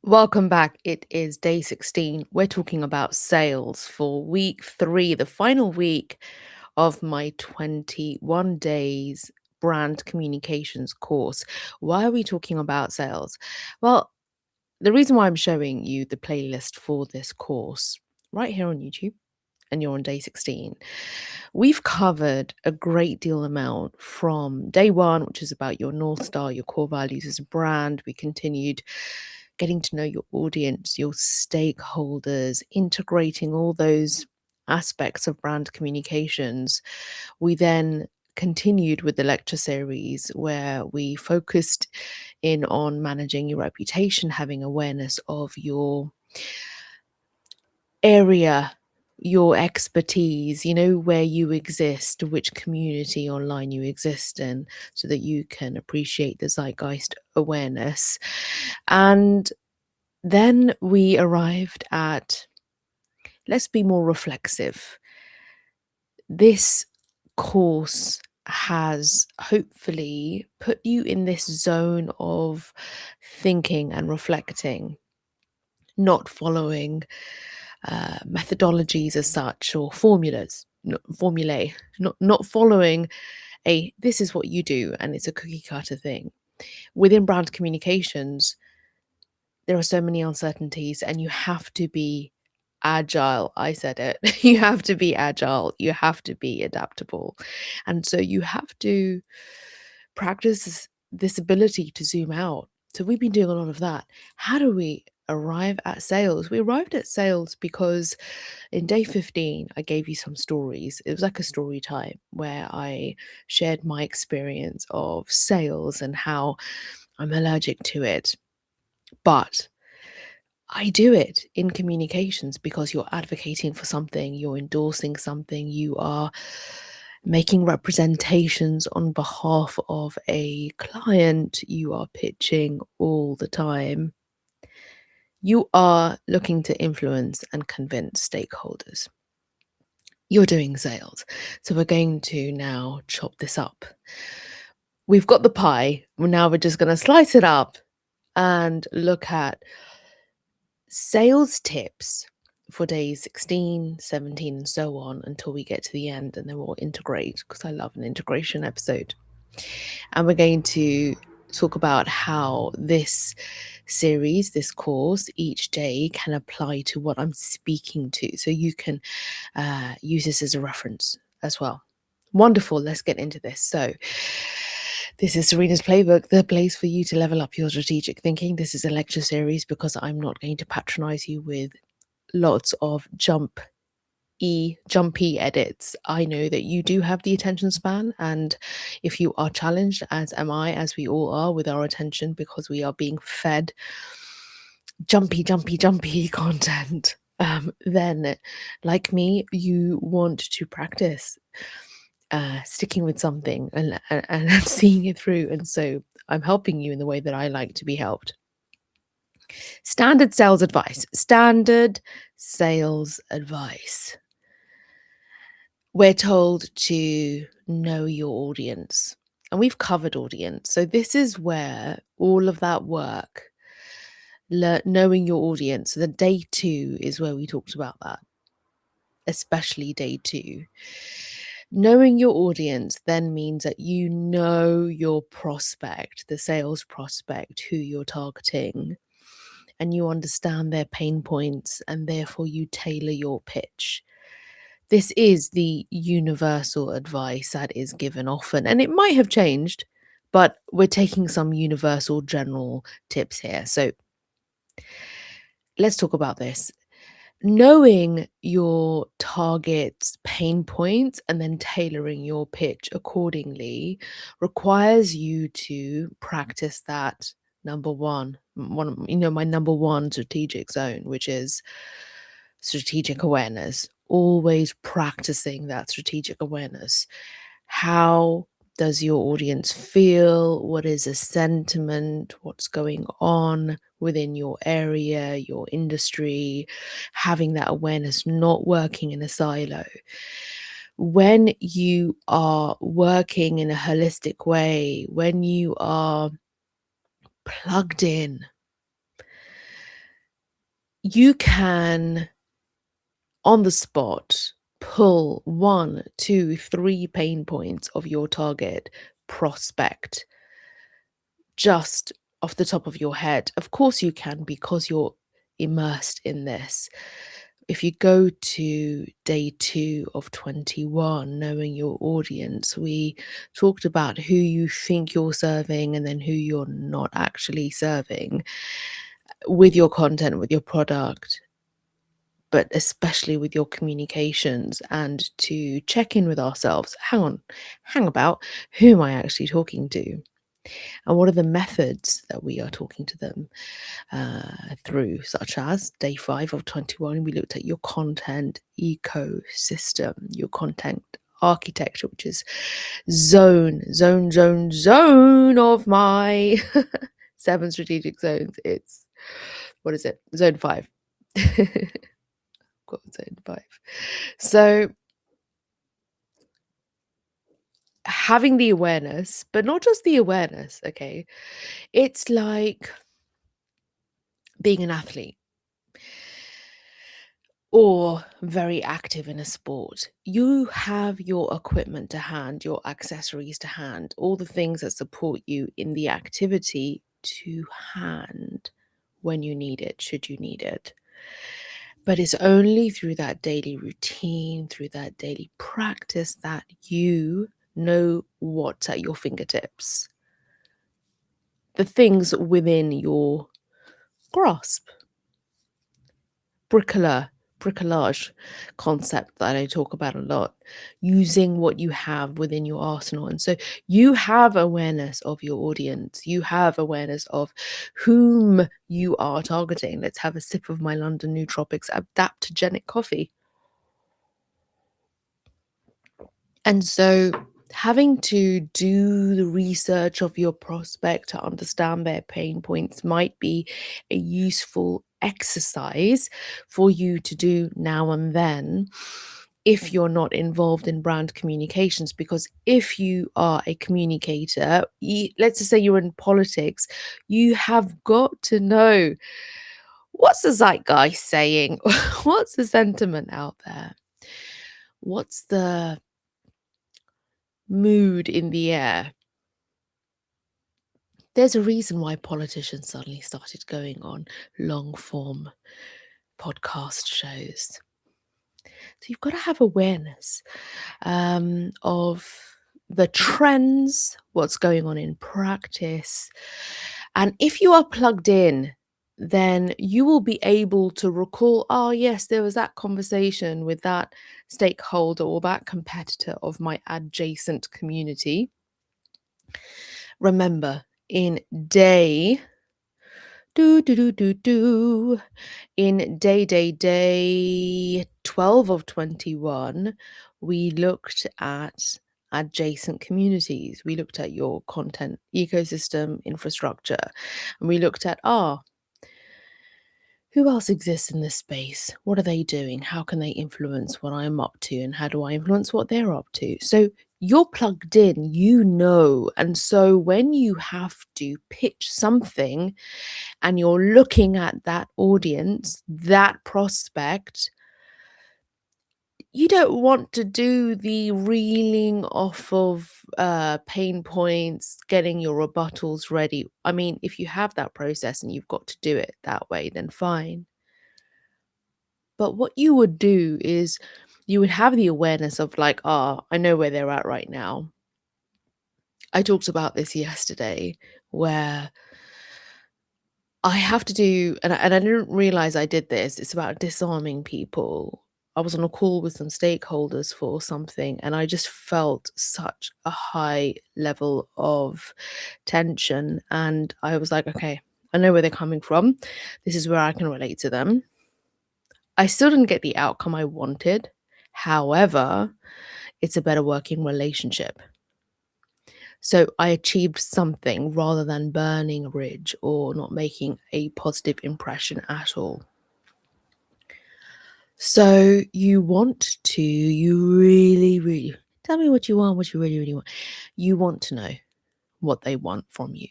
Welcome back. It is day 16. We're talking about sales for week 3, the final week of my 21 days brand communications course. Why are we talking about sales? Well, the reason why I'm showing you the playlist for this course right here on YouTube, and you're on day 16, we've covered a great deal amount from day 1, which is about your North Star, your core values as a brand. We continued getting to know your audience, your stakeholders, integrating all those aspects of brand communications. We then continued with the lecture series where we focused in on managing your reputation, having awareness of your area, your expertise, where you exist, which community online you exist in, so that you can appreciate the zeitgeist awareness. And then we arrived at, let's be more reflexive. This course has hopefully put you in this zone of thinking and reflecting, not following methodologies as such, or formulae, not following this is what you do and it's a cookie cutter thing. Within brand communications, there are so many uncertainties and you have to be agile. I said it. You have to be agile. You have to be adaptable. And so you have to practice this ability to zoom out. So we've been doing a lot of that. How do we arrive at sales? We arrived at sales because in day 15, I gave you some stories. It was like a story time where I shared my experience of sales and how I'm allergic to it. But I do it in communications because you're advocating for something, you're endorsing something, you are making representations on behalf of a client, you are pitching all the time. You are looking to influence and convince stakeholders. You're doing sales. So we're going to now chop this up. We've got the pie. Now we're just going to slice it up and look at sales tips for days 16, 17, and so on until we get to the end, and then we'll integrate because I love an integration episode. And we're going to talk about how this series, this course, each day can apply to what I'm speaking to. So you can use this as a reference as well. Wonderful. Let's get into this. So, this is Serena's Playbook, the place for you to level up your strategic thinking. This is a lecture series because I'm not going to patronize you with lots of jumpy edits. I know that you do have the attention span, and if you are challenged, as am I, as we all are with our attention, because we are being fed jumpy content, then, like me, you want to practice sticking with something and seeing it through. And so I'm helping you in the way that I like to be helped. Standard sales advice. We're told to know your audience, and we've covered audience. So this is where all of that work, knowing your audience. The day 2 is where we talked about that, especially day 2. Knowing your audience then means that you know your prospect, the sales prospect, who you're targeting, and you understand their pain points, and therefore you tailor your pitch. This is the universal advice that is given often, and it might have changed, but we're taking some universal general tips here. So let's talk about this. Knowing your target's pain points and then tailoring your pitch accordingly requires you to practice that number one, my number one strategic zone, which is strategic awareness. Always practicing that strategic awareness. How does your audience feel? What is a sentiment? What's going on within your area, your industry? Having that awareness, not working in a silo. When you are working in a holistic way, when you are plugged in, you can, on the spot, pull 1, 2, 3 pain points of your target prospect just off the top of your head. Of course you can, because you're immersed in this. If you go to day 2 of 21, knowing your audience, we talked about who you think you're serving and then who you're not actually serving with your content, with your product, but especially with your communications, and to check in with ourselves. Hang about, who am I actually talking to? And what are the methods that we are talking to them through, such as day 5 of 21, we looked at your content ecosystem, your content architecture, which is zone of my 7 strategic zones. It's, what is it? Zone 5. Got zone 5. So having the awareness, but not just the awareness, okay? It's like being an athlete or very active in a sport. You have your equipment to hand, your accessories to hand, all the things that support you in the activity to hand when you need it, should you need it. But it's only through that daily routine, through that daily practice, that you know what's at your fingertips. The things within your grasp. Bricolage concept that I talk about a lot, using what you have within your arsenal. And so you have awareness of your audience, you have awareness of whom you are targeting. Let's have a sip of my London Nootropics adaptogenic coffee. And so having to do the research of your prospect to understand their pain points might be a useful exercise for you to do now and then if you're not involved in brand communications. Because if you are a communicator, let's just say you're in politics, you have got to know, what's the zeitgeist saying? What's the sentiment out there? What's the mood in the air? There's a reason why politicians suddenly started going on long form podcast shows. So you've got to have awareness of the trends, what's going on in practice. And if you are plugged in, then you will be able to recall, oh, yes, there was that conversation with that stakeholder or that competitor of my adjacent community. Remember, in day in day 12 of 21, we looked at adjacent communities. We looked at your content ecosystem infrastructure, and we looked at, who else exists in this space? What are they doing? How can they influence what I'm up to? And how do I influence what they're up to? So you're plugged in, you know. And so when you have to pitch something and you're looking at that audience, that prospect, you don't want to do the reeling off of pain points, getting your rebuttals ready. I mean, if you have that process and you've got to do it that way, then fine. But what you would do is you would have the awareness of, like, I know where they're at right now. I talked about this yesterday, where I have to do, and I didn't realize I did this. It's about disarming people. I was on a call with some stakeholders for something, and I just felt such a high level of tension. And I was like, okay, I know where they're coming from. This is where I can relate to them. I still didn't get the outcome I wanted. However, it's a better working relationship. So I achieved something rather than burning a bridge or not making a positive impression at all. So you really tell me what you want, what you really want. You want to know what they want from you.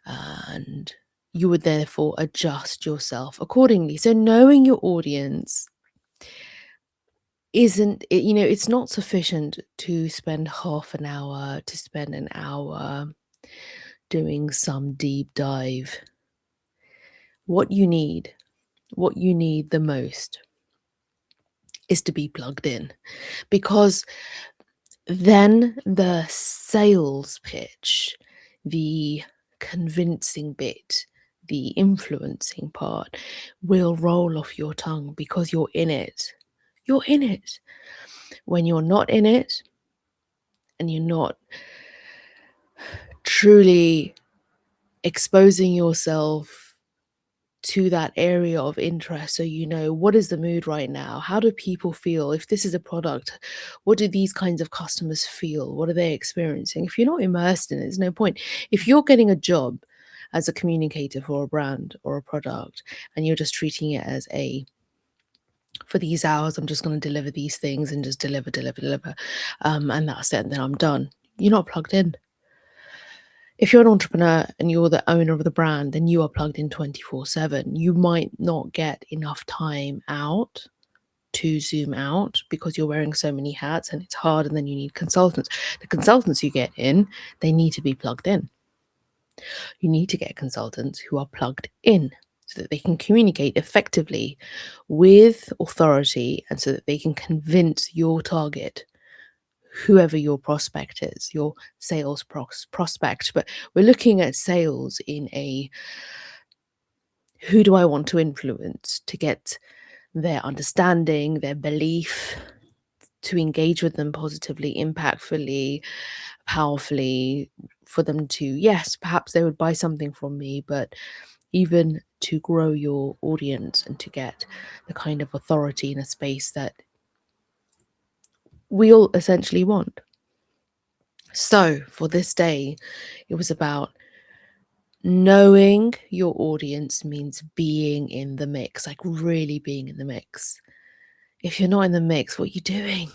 And you would therefore adjust yourself accordingly. So knowing your audience it's not sufficient to spend half an hour, to spend an hour doing some deep dive. What you need the most is to be plugged in, because then the sales pitch, the convincing bit, the influencing part will roll off your tongue because you're in it. You're in it. When you're not in it and you're not truly exposing yourself to that area of interest, so what is the mood right now, how do people feel, if this is a product, what do these kinds of customers feel, what are they experiencing? If you're not immersed in it, there's no point. If you're getting a job as a communicator for a brand or a product and you're just treating it as for these hours I'm just going to deliver these things and just deliver, and that's it, and then I'm done, you're not plugged in. If you're an entrepreneur and you're the owner of the brand, then you are plugged in 24/7. You might not get enough time out to zoom out because you're wearing so many hats and it's hard, and then you need consultants. The consultants you get in, they need to be plugged in. You need to get consultants who are plugged in so that they can communicate effectively with authority and so that they can convince your target, whoever your prospect is, your sales prospect. But we're looking at sales in a who do I want to influence to get their understanding, their belief, to engage with them positively, impactfully, powerfully, for them to, yes, perhaps they would buy something from me, but even to grow your audience and to get the kind of authority in a space that we all essentially want. So for this day, it was about knowing your audience means being in the mix, like really being in the mix. If you're not in the mix, what are you doing?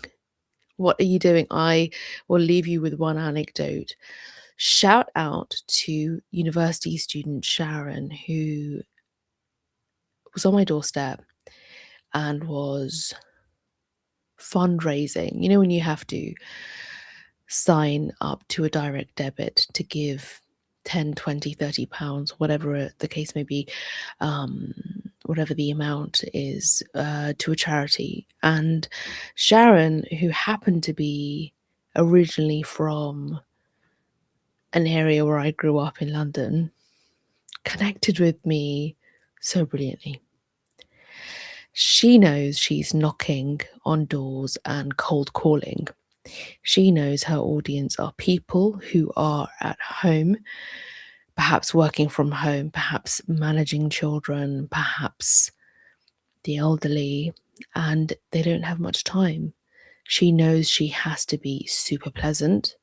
What are you doing? I will leave you with one anecdote. Shout out to university student Sharon, who was on my doorstep and was fundraising. You know, when you have to sign up to a direct debit to give 10, 20, 30 pounds, whatever the case may be, whatever the amount is, to a charity. And Sharon, who happened to be originally from an area where I grew up in London, connected with me so brilliantly. She knows she's knocking on doors and cold calling. She knows her audience are people who are at home, perhaps working from home, perhaps managing children, perhaps the elderly, and they don't have much time. She knows she has to be super pleasant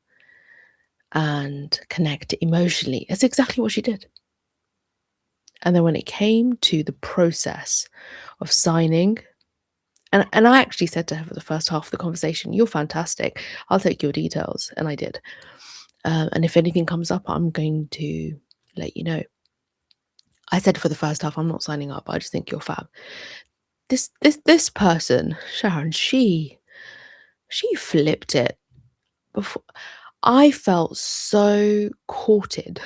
and connect emotionally. That's exactly what she did. And then when it came to the process of signing, and I actually said to her for the first half of the conversation, "You're fantastic. I'll take your details." And I did. And if anything comes up, I'm going to let you know. I said for the first half, I'm not signing up. I just think you're fab. This person, Sharon, she flipped it. Before I felt so courted.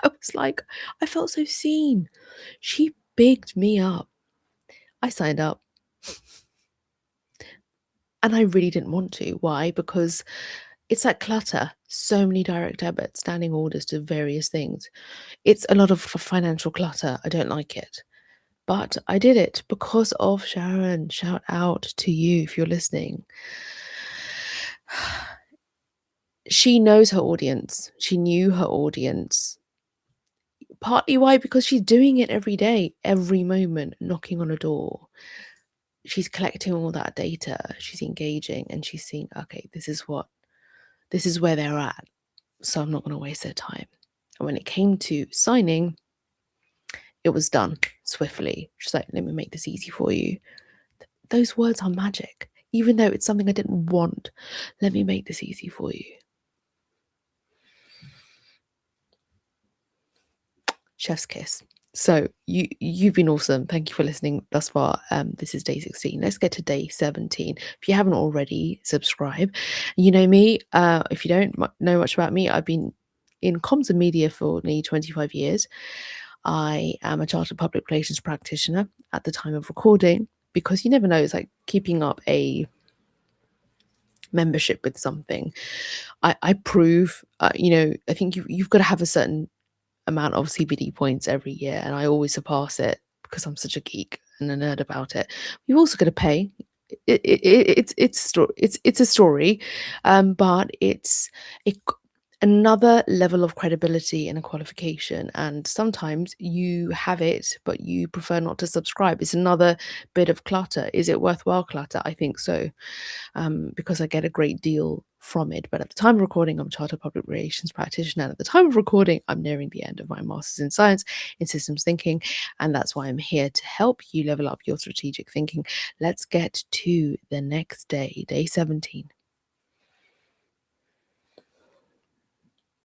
I was like, I felt so seen. She bigged me up. I signed up. And I really didn't want to. Why? Because it's like clutter. So many direct debits, standing orders to various things. It's a lot of financial clutter. I don't like it. But I did it because of Sharon. Shout out to you if you're listening. She knows her audience. She knew her audience. Partly why? Because she's doing it every day, every moment, knocking on a door. She's collecting all that data. She's engaging and she's seeing, okay, this is where they're at. So I'm not going to waste their time. And when it came to signing, it was done swiftly. She's like, let me make this easy for you. Those words are magic. Even though it's something I didn't want, let me make this easy for you. chef's kiss. So you've been awesome. Thank you for listening thus far. This is day 16. Let's get to day 17. If you haven't already, subscribe. You know me. If you don't know much about me, I've been in comms and media for nearly 25 years. I am a chartered public relations practitioner at the time of recording, because you never know. It's like keeping up a membership with something. I prove, I think you've got to have a certain amount of CPD points every year, and I always surpass it because I'm such a geek and a nerd about it. You've also got to pay. It's a story, but it's a another level of credibility and a qualification. And sometimes you have it, but you prefer not to subscribe. It's another bit of clutter. Is it worthwhile clutter? I think so, because I get a great deal from it. But at the time of recording, I'm a chartered public relations practitioner. And at the time of recording, I'm nearing the end of my master's in science in systems thinking. And that's why I'm here to help you level up your strategic thinking. Let's get to the next day, day 17.